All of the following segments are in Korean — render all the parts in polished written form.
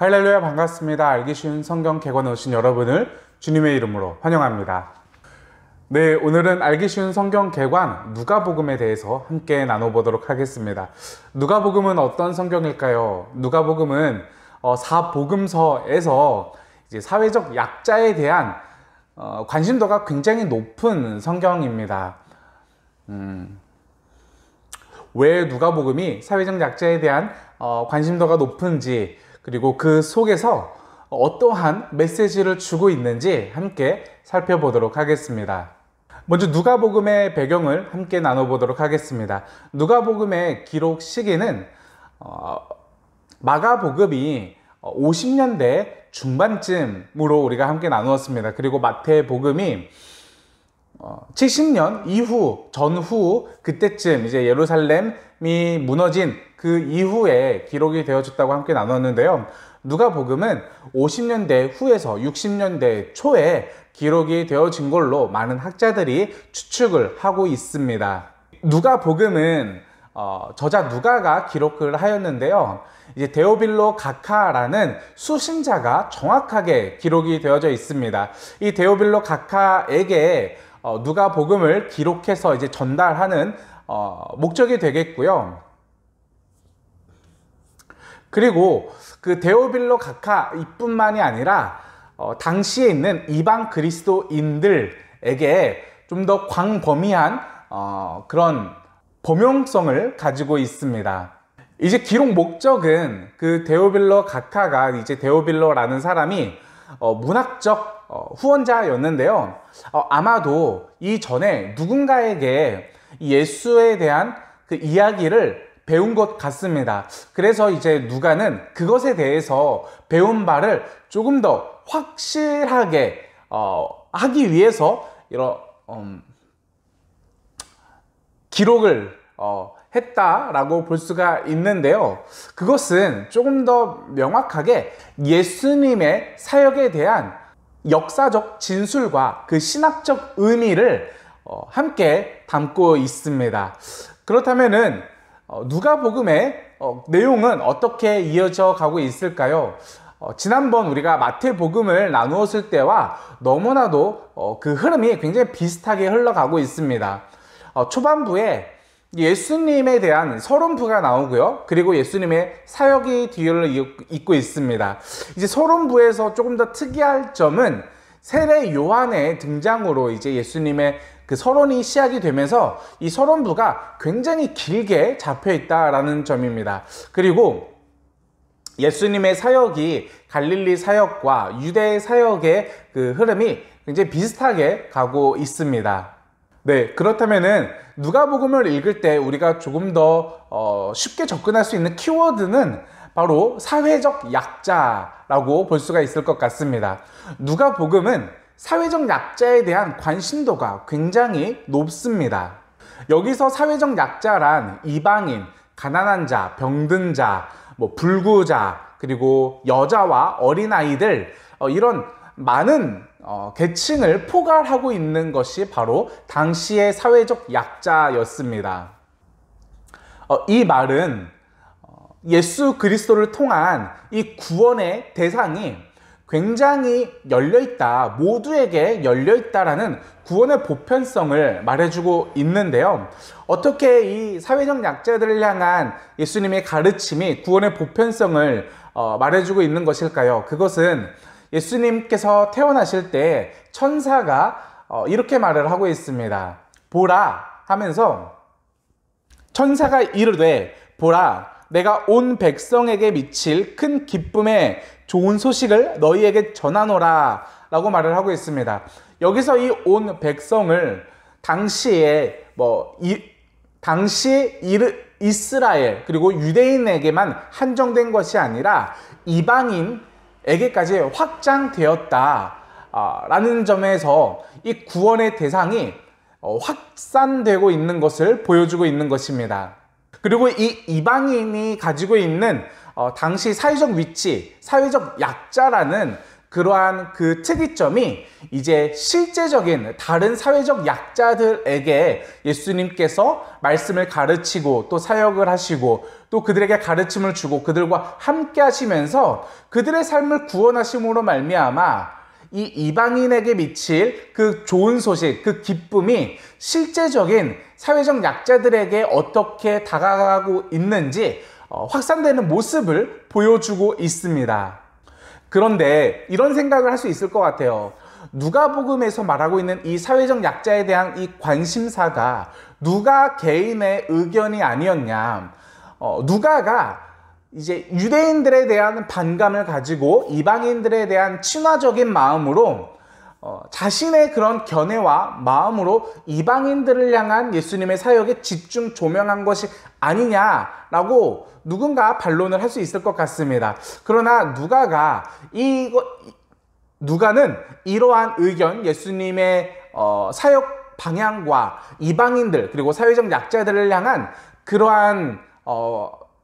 할렐루야, 반갑습니다. 알기 쉬운 성경 개관에 오신 여러분을 주님의 이름으로 환영합니다. 네, 오늘은 알기 쉬운 성경 개관 누가복음에 대해서 함께 나눠보도록 하겠습니다. 누가복음은 어떤 성경일까요? 누가복음은 사복음서에서 이제 사회적 약자에 대한 관심도가 굉장히 높은 성경입니다. 왜 누가복음이 사회적 약자에 대한 관심도가 높은지, 그리고 그 속에서 어떠한 메시지를 주고 있는지 함께 살펴보도록 하겠습니다. 먼저 누가복음의 배경을 함께 나눠보도록 하겠습니다. 누가복음의 기록 시기는 마가복음이 50년대 중반쯤으로 우리가 함께 나누었습니다. 그리고 마태복음이 70년 전후 그때쯤 이제 예루살렘이 무너진 그 이후에 기록이 되어졌다고 함께 나눴는데요. 누가복음은 50년대 후에서 60년대 초에 기록이 되어진 걸로 많은 학자들이 추측을 하고 있습니다. 누가복음은 저자 누가가 기록을 하였는데요. 이제 데오빌로 가카라는 수신자가 정확하게 기록이 되어져 있습니다. 이 데오빌로 가카에게 누가복음을 기록해서 이제 전달하는 목적이 되겠고요. 그리고 그 데오빌로 가카 이뿐만이 아니라 당시에 있는 이방 그리스도인들에게 좀 더 광범위한 그런 범용성을 가지고 있습니다. 이제 기록 목적은 그 데오빌로 가카가 이제 데오빌로라는 사람이 문학적 후원자였는데요. 아마도 이전에 누군가에게 예수에 대한 그 이야기를 배운 것 같습니다. 그래서 이제 누가는 그것에 대해서 배운 바를 조금 더 확실하게 하기 위해서 이런 기록을 했다라고 볼 수가 있는데요. 그것은 조금 더 명확하게 예수님의 사역에 대한 역사적 진술과 그 신학적 의미를 함께 담고 있습니다. 그렇다면은 누가복음의 내용은 어떻게 이어져 가고 있을까요? 지난번 우리가 마태복음을 나누었을 때와 너무나도 그 흐름이 굉장히 비슷하게 흘러가고 있습니다. 초반부에 예수님에 대한 서론부가 나오고요. 그리고 예수님의 사역이 뒤를 잇고 있습니다. 이제 서론부에서 조금 더 특이할 점은 세례 요한의 등장으로 이제 예수님의 그 서론이 시작이 되면서 이 서론부가 굉장히 길게 잡혀 있다라는 점입니다. 그리고 예수님의 사역이 갈릴리 사역과 유대 사역의 그 흐름이 굉장히 비슷하게 가고 있습니다. 네, 그렇다면은 누가복음을 읽을 때 우리가 조금 더 쉽게 접근할 수 있는 키워드는 바로 사회적 약자라고 볼 수가 있을 것 같습니다. 누가복음은 사회적 약자에 대한 관심도가 굉장히 높습니다. 여기서 사회적 약자란 이방인, 가난한 자, 병든 자, 불구자, 그리고 여자와 어린아이들, 이런 많은 계층을 포괄하고 있는 것이 바로 당시의 사회적 약자였습니다. 이 말은 예수 그리스도를 통한 이 구원의 대상이 굉장히 열려있다, 모두에게 열려있다라는 구원의 보편성을 말해주고 있는데요. 어떻게 이 사회적 약자들을 향한 예수님의 가르침이 구원의 보편성을 말해주고 있는 것일까요? 그것은 예수님께서 태어나실 때 천사가 이렇게 말을 하고 있습니다. 보라 하면서 천사가 이르되 보라 내가 온 백성에게 미칠 큰 기쁨의 좋은 소식을 너희에게 전하노라 라고 말을 하고 있습니다. 여기서 이 온 백성을 당시에 이스라엘 그리고 유대인에게만 한정된 것이 아니라 이방인에게까지 확장되었다 라는 점에서 이 구원의 대상이 확산되고 있는 것을 보여주고 있는 것입니다. 그리고 이 이방인이 가지고 있는 당시 사회적 위치, 사회적 약자라는 그러한 그 특이점이 이제 실제적인 다른 사회적 약자들에게 예수님께서 말씀을 가르치고 또 사역을 하시고 또 그들에게 가르침을 주고 그들과 함께 하시면서 그들의 삶을 구원하심으로 말미암아 이 이방인에게 미칠 그 좋은 소식, 그 기쁨이 실제적인 사회적 약자들에게 어떻게 다가가고 있는지 확산되는 모습을 보여주고 있습니다. 그런데 이런 생각을 할 수 있을 것 같아요. 누가복음에서 말하고 있는 이 사회적 약자에 대한 이 관심사가 누가 개인의 의견이 아니었냐. 누가가 이제 유대인들에 대한 반감을 가지고 이방인들에 대한 친화적인 마음으로 자신의 그런 견해와 마음으로 이방인들을 향한 예수님의 사역에 집중 조명한 것이 아니냐라고 누군가 반론을 할 수 있을 것 같습니다. 그러나 누가는 이러한 의견, 예수님의 사역 방향과 이방인들 그리고 사회적 약자들을 향한 그러한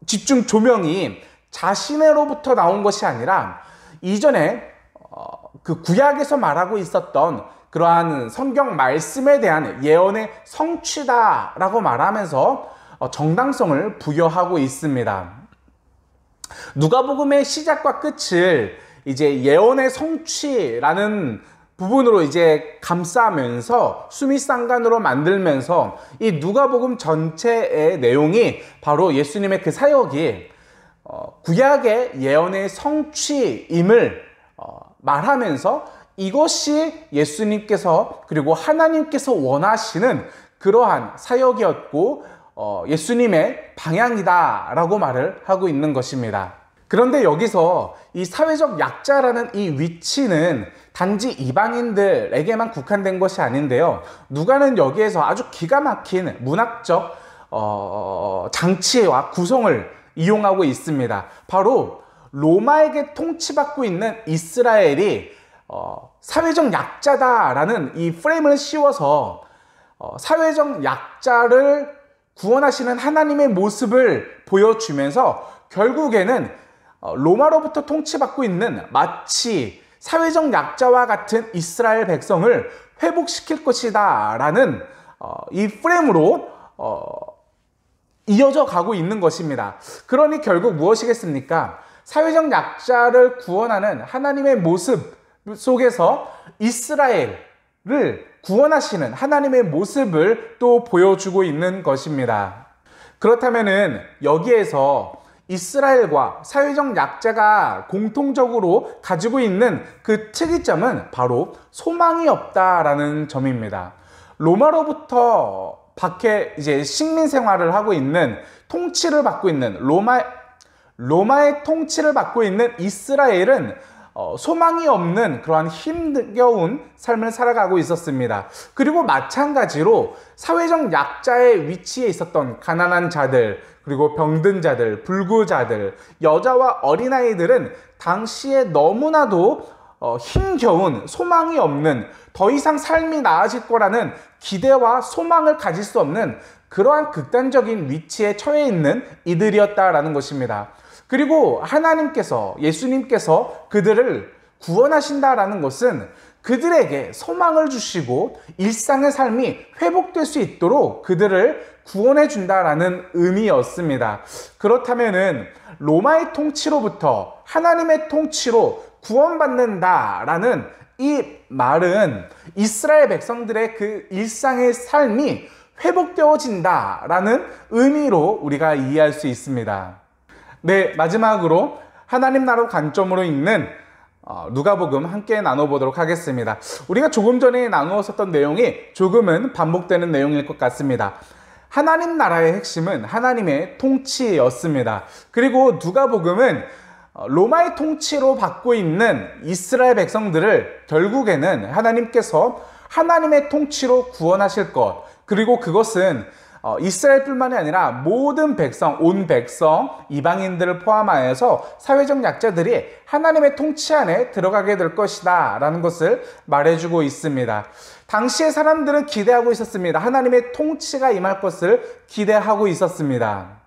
집중 조명이 자신으로부터 나온 것이 아니라 이전에 그 구약에서 말하고 있었던 그러한 성경 말씀에 대한 예언의 성취다라고 말하면서 정당성을 부여하고 있습니다. 누가복음의 시작과 끝을 이제 예언의 성취라는 부분으로 이제 감싸면서 수미상관으로 만들면서 이 누가복음 전체의 내용이 바로 예수님의 그 사역이 구약의 예언의 성취임을 말하면서 이것이 예수님께서 그리고 하나님께서 원하시는 그러한 사역이었고 예수님의 방향이다라고 말을 하고 있는 것입니다. 그런데 여기서 이 사회적 약자라는 이 위치는 단지 이방인들에게만 국한된 것이 아닌데요. 누가는 여기에서 아주 기가 막힌 문학적 장치와 구성을 이용하고 있습니다. 바로 로마에게 통치받고 있는 이스라엘이 사회적 약자다라는 이 프레임을 씌워서 사회적 약자를 구원하시는 하나님의 모습을 보여주면서 결국에는 로마로부터 통치받고 있는 마치 사회적 약자와 같은 이스라엘 백성을 회복시킬 것이다 라는 이 프레임으로 이어져 가고 있는 것입니다. 그러니 결국 무엇이겠습니까? 사회적 약자를 구원하는 하나님의 모습 속에서 이스라엘을 구원하시는 하나님의 모습을 또 보여주고 있는 것입니다. 그렇다면은 여기에서 이스라엘과 사회적 약자가 공통적으로 가지고 있는 그 특이점은 바로 소망이 없다라는 점입니다. 로마로부터 밖에 이제 식민 생활을 하고 있는 통치를 받고 있는 로마의 통치를 받고 있는 이스라엘은 소망이 없는 그러한 힘겨운 삶을 살아가고 있었습니다. 그리고 마찬가지로 사회적 약자의 위치에 있었던 가난한 자들, 그리고 병든 자들, 불구자들, 여자와 어린아이들은 당시에 너무나도 힘겨운 소망이 없는 더 이상 삶이 나아질 거라는 기대와 소망을 가질 수 없는 그러한 극단적인 위치에 처해 있는 이들이었다라는 것입니다. 그리고 하나님께서, 예수님께서 그들을 구원하신다라는 것은 그들에게 소망을 주시고 일상의 삶이 회복될 수 있도록 그들을 구원해 준다라는 의미였습니다. 그렇다면은 로마의 통치로부터 하나님의 통치로 구원받는다라는 이 말은 이스라엘 백성들의 그 일상의 삶이 회복되어진다라는 의미로 우리가 이해할 수 있습니다. 네, 마지막으로 하나님 나라 관점으로 읽는 누가복음 함께 나눠보도록 하겠습니다. 우리가 조금 전에 나누었었던 내용이 조금은 반복되는 내용일 것 같습니다. 하나님 나라의 핵심은 하나님의 통치였습니다. 그리고 누가복음은 로마의 통치로 받고 있는 이스라엘 백성들을 결국에는 하나님께서 하나님의 통치로 구원하실 것, 그리고 그것은 이스라엘뿐만이 아니라 모든 백성, 온 백성, 이방인들을 포함하여서 사회적 약자들이 하나님의 통치 안에 들어가게 될 것이다 라는 것을 말해주고 있습니다. 당시의 사람들은 기대하고 있었습니다. 하나님의 통치가 임할 것을 기대하고 있었습니다.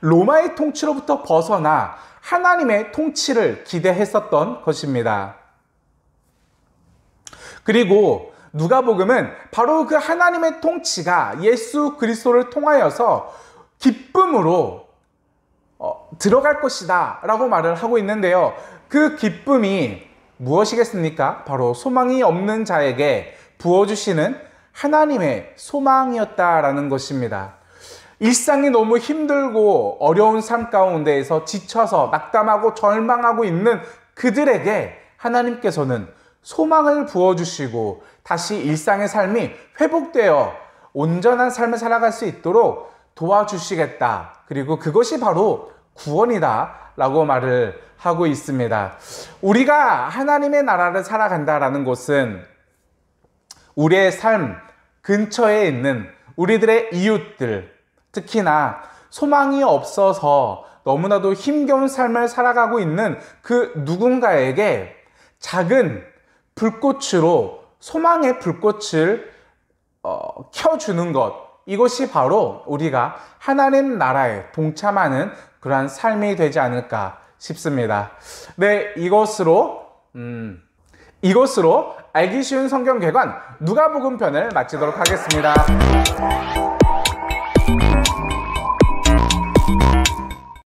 로마의 통치로부터 벗어나 하나님의 통치를 기대했었던 것입니다. 그리고 누가복음은 바로 그 하나님의 통치가 예수 그리스도를 통하여서 기쁨으로 들어갈 것이다 라고 말을 하고 있는데요. 그 기쁨이 무엇이겠습니까? 바로 소망이 없는 자에게 부어주시는 하나님의 소망이었다라는 것입니다. 일상이 너무 힘들고 어려운 삶 가운데에서 지쳐서 낙담하고 절망하고 있는 그들에게 하나님께서는 소망을 부어주시고 다시 일상의 삶이 회복되어 온전한 삶을 살아갈 수 있도록 도와주시겠다. 그리고 그것이 바로 구원이다 라고 말을 하고 있습니다. 우리가 하나님의 나라를 살아간다라는 것은 우리의 삶 근처에 있는 우리들의 이웃들, 특히나 소망이 없어서 너무나도 힘겨운 삶을 살아가고 있는 그 누군가에게 작은 불꽃으로 소망의 불꽃을 켜주는 것, 이것이 바로 우리가 하나님 나라에 동참하는 그러한 삶이 되지 않을까 싶습니다. 네, 이것으로 알기 쉬운 성경 개관 누가복음 편을 마치도록 하겠습니다.